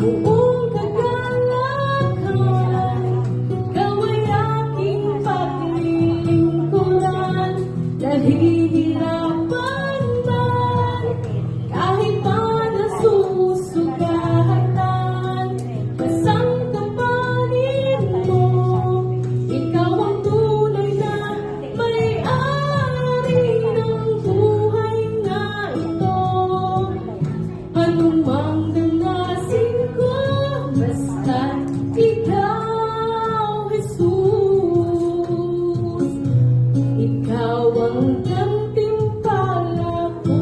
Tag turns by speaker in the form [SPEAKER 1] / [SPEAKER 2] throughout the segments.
[SPEAKER 1] Buong kagalakan, ikaw ay aking paglilingkuran. Nahihirapan man, kahit pa nasusugatan, basang kapanin mo, ikaw ang tunay na may-ari ng buhay na ito. Anumang danasin ko, basta ikaw, Jesus, ikaw ang gantimpala ko.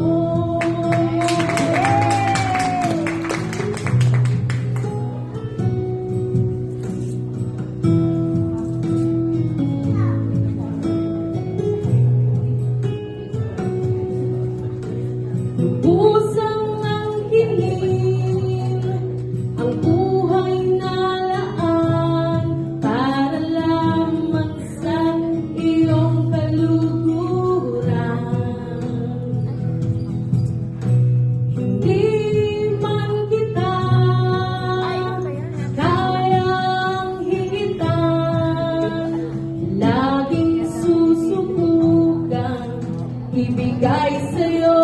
[SPEAKER 1] Lubusang ang hiling, ang buhay na laan, para lamang sa iyong kaluguran. Hindi man kita kayang higitan, laging susubukan ibigay sa'yo